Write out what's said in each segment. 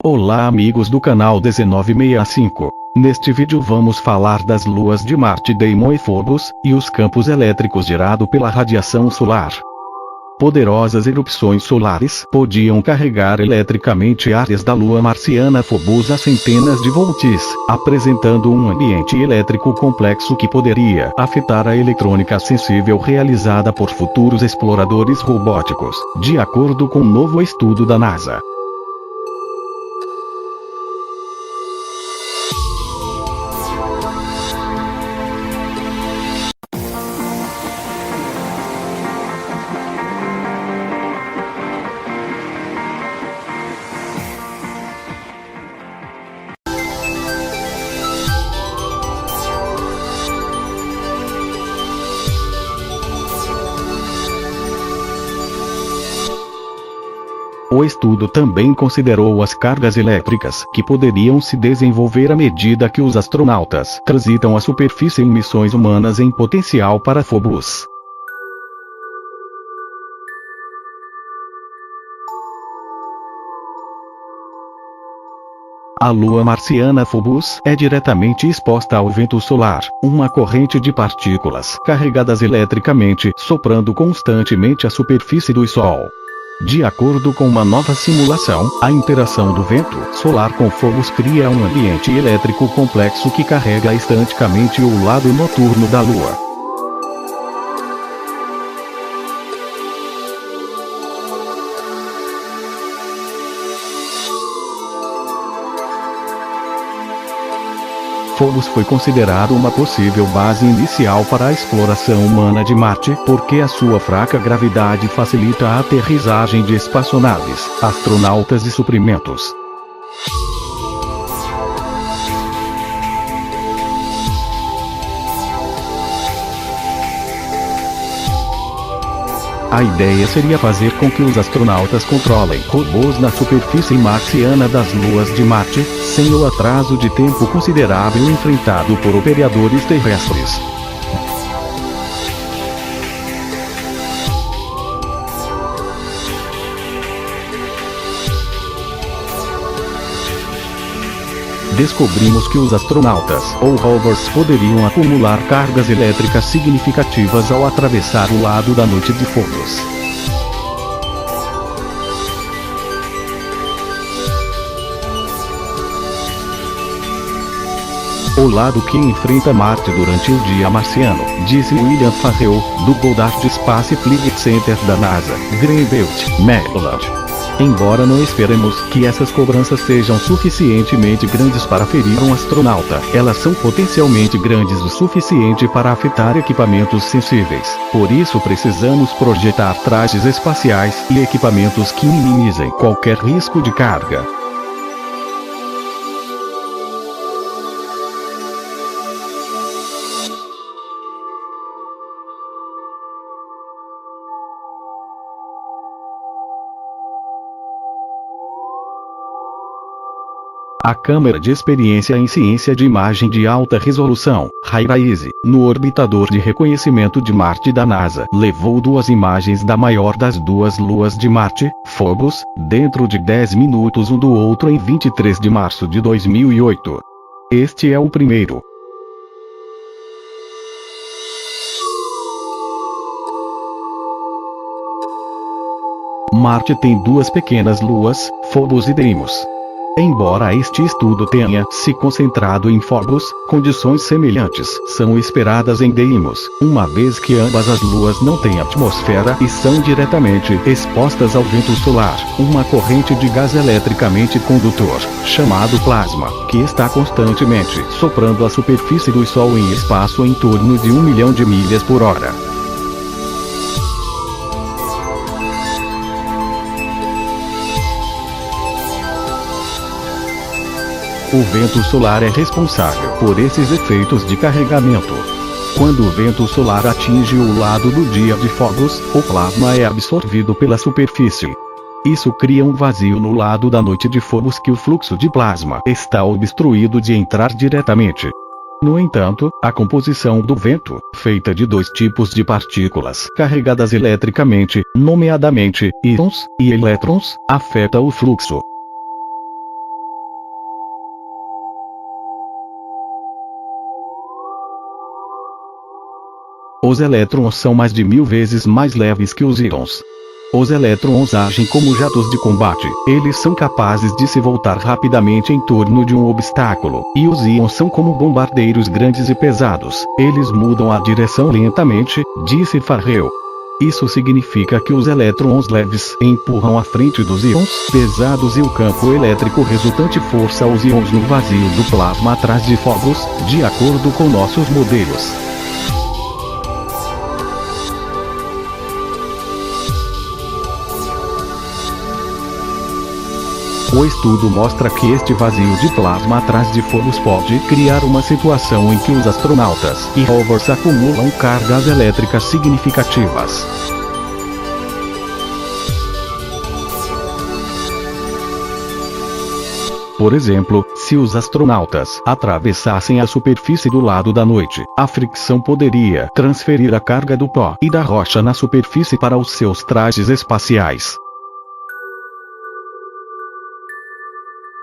Olá amigos do canal 1965. Neste vídeo vamos falar das luas de Marte, Deimon e Phobos, e os campos elétricos gerados pela radiação solar. Poderosas erupções solares podiam carregar eletricamente áreas da lua marciana Phobos a centenas de volts, apresentando um ambiente elétrico complexo que poderia afetar a eletrônica sensível realizada por futuros exploradores robóticos, de acordo com um novo estudo da NASA. O estudo também considerou as cargas elétricas que poderiam se desenvolver à medida que os astronautas transitam a superfície em missões humanas em potencial para Phobos. A lua marciana Phobos é diretamente exposta ao vento solar, uma corrente de partículas carregadas eletricamente soprando constantemente a superfície do Sol. De acordo com uma nova simulação, a interação do vento solar com Phobos cria um ambiente elétrico complexo que carrega estanticamente o lado noturno da Lua. Phobos foi considerado uma possível base inicial para a exploração humana de Marte, porque a sua fraca gravidade facilita a aterrissagem de espaçonaves, astronautas e suprimentos. A ideia seria fazer com que os astronautas controlem robôs na superfície marciana das luas de Marte, sem o atraso de tempo considerável enfrentado por operadores terrestres. Descobrimos que os astronautas ou rovers poderiam acumular cargas elétricas significativas ao atravessar o lado da noite de Phobos. O lado que enfrenta Marte durante o dia marciano, disse William Farrell, do Goddard Space Flight Center da NASA, Greenbelt, Maryland. Embora não esperemos que essas cobranças sejam suficientemente grandes para ferir um astronauta, elas são potencialmente grandes o suficiente para afetar equipamentos sensíveis. Por isso precisamos projetar trajes espaciais e equipamentos que minimizem qualquer risco de carga. A câmera de experiência em ciência de imagem de alta resolução, HiRISE, no orbitador de reconhecimento de Marte da NASA, levou duas imagens da maior das duas luas de Marte, Phobos, dentro de 10 minutos um do outro em 23 de março de 2008. Este é o primeiro. Marte tem duas pequenas luas, Phobos e Deimos. Embora este estudo tenha se concentrado em Phobos, condições semelhantes são esperadas em Deimos, uma vez que ambas as luas não têm atmosfera e são diretamente expostas ao vento solar, uma corrente de gás eletricamente condutor, chamado plasma, que está constantemente soprando a superfície do Sol em espaço em torno de 1 milhão de milhas por hora. O vento solar é responsável por esses efeitos de carregamento. Quando o vento solar atinge o lado do dia de Phobos, o plasma é absorvido pela superfície. Isso cria um vazio no lado da noite de Phobos que o fluxo de plasma está obstruído de entrar diretamente. No entanto, a composição do vento, feita de dois tipos de partículas carregadas eletricamente, nomeadamente íons e elétrons, afeta o fluxo. Os elétrons são mais de 1000 vezes mais leves que os íons. Os elétrons agem como jatos de combate, eles são capazes de se voltar rapidamente em torno de um obstáculo, e os íons são como bombardeiros grandes e pesados, eles mudam a direção lentamente, disse Farrell. Isso significa que os elétrons leves empurram à frente dos íons pesados e o campo elétrico resultante força os íons no vazio do plasma atrás de fogos, de acordo com nossos modelos. O estudo mostra que este vazio de plasma atrás de fogos pode criar uma situação em que os astronautas e rovers acumulam cargas elétricas significativas. Por exemplo, se os astronautas atravessassem a superfície do lado da noite, a fricção poderia transferir a carga do pó e da rocha na superfície para os seus trajes espaciais.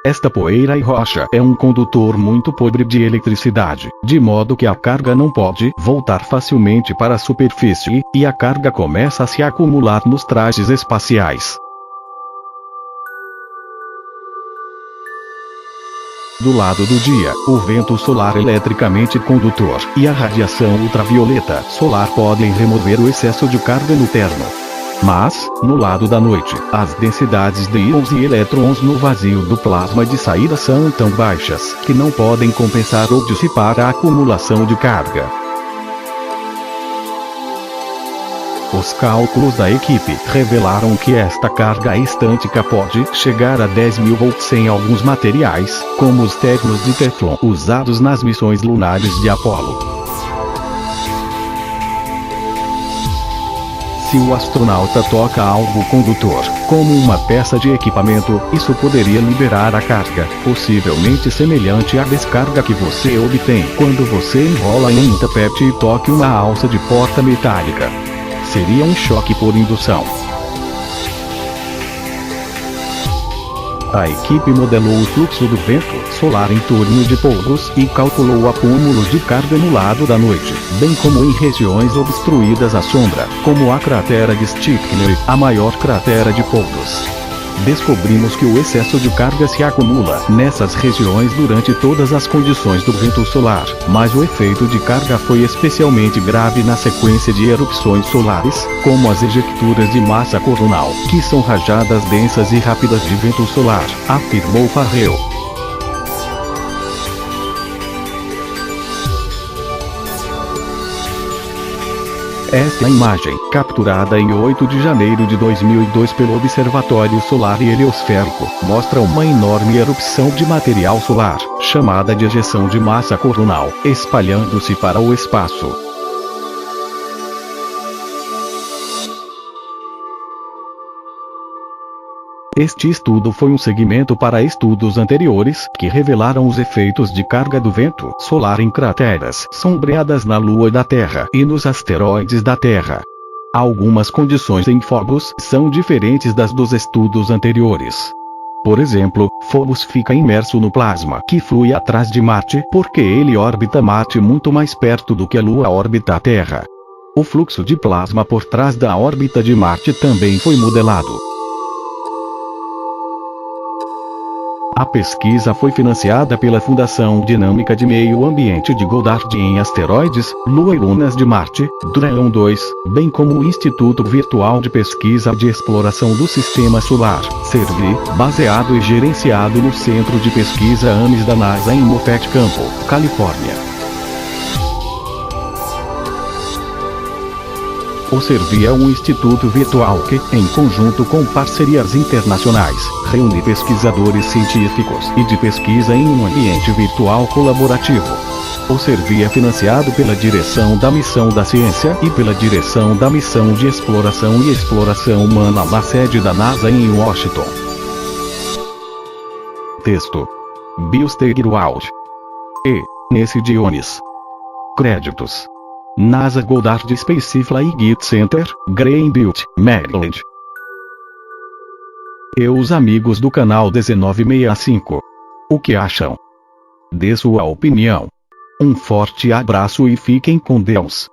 Esta poeira e rocha é um condutor muito pobre de eletricidade, de modo que a carga não pode voltar facilmente para a superfície, e a carga começa a se acumular nos trajes espaciais. Do lado do dia, o vento solar eletricamente condutor e a radiação ultravioleta solar podem remover o excesso de carga no terno. Mas, no lado da noite, as densidades de íons e elétrons no vazio do plasma de saída são tão baixas que não podem compensar ou dissipar a acumulação de carga. Os cálculos da equipe revelaram que esta carga estântica pode chegar a 10.000 volts em alguns materiais, como os teflons de Teflon usados nas missões lunares de Apollo. Se o astronauta toca algo condutor, como uma peça de equipamento, isso poderia liberar a carga, possivelmente semelhante à descarga que você obtém quando você enrola em um tapete e toca uma alça de porta metálica. Seria um choque por indução. A equipe modelou o fluxo do vento solar em torno de polvos e calculou acúmulos de carga no lado da noite, bem como em regiões obstruídas à sombra, como a cratera de Stickney, a maior cratera de polvos. Descobrimos que o excesso de carga se acumula nessas regiões durante todas as condições do vento solar, mas o efeito de carga foi especialmente grave na sequência de erupções solares, como as ejecturas de massa coronal, que são rajadas densas e rápidas de vento solar, afirmou Farrell. Esta imagem, capturada em 8 de janeiro de 2002 pelo Observatório Solar e Heliosférico, mostra uma enorme erupção de material solar, chamada de ejeção de massa coronal, espalhando-se para o espaço. Este estudo foi um seguimento para estudos anteriores que revelaram os efeitos de carga do vento solar em crateras sombreadas na Lua da Terra e nos asteroides da Terra. Algumas condições em Phobos são diferentes das dos estudos anteriores. Por exemplo, Phobos fica imerso no plasma que flui atrás de Marte porque ele orbita Marte muito mais perto do que a Lua orbita a Terra. O fluxo de plasma por trás da órbita de Marte também foi modelado. A pesquisa foi financiada pela Fundação Dinâmica de Meio Ambiente de Goddard em Asteroides, Lua e Lunas de Marte, Dragão 2, bem como o Instituto Virtual de Pesquisa de Exploração do Sistema Solar, CERVI, baseado e gerenciado no Centro de Pesquisa AMES da NASA em Moffett Campo, Califórnia. O CERVI é um instituto virtual que, em conjunto com parcerias internacionais, reúne pesquisadores científicos e de pesquisa em um ambiente virtual colaborativo. O CERVI é financiado pela Direção da Missão da Ciência e pela Direção da Missão de Exploração e Exploração Humana na sede da NASA em Washington. Texto: Bill Steigerwald e Nancy Dionis. Créditos: NASA Goddard Space Flight Center, Greenville, Maryland. E os amigos do canal 1965. O que acham? Dê sua opinião. Um forte abraço e fiquem com Deus.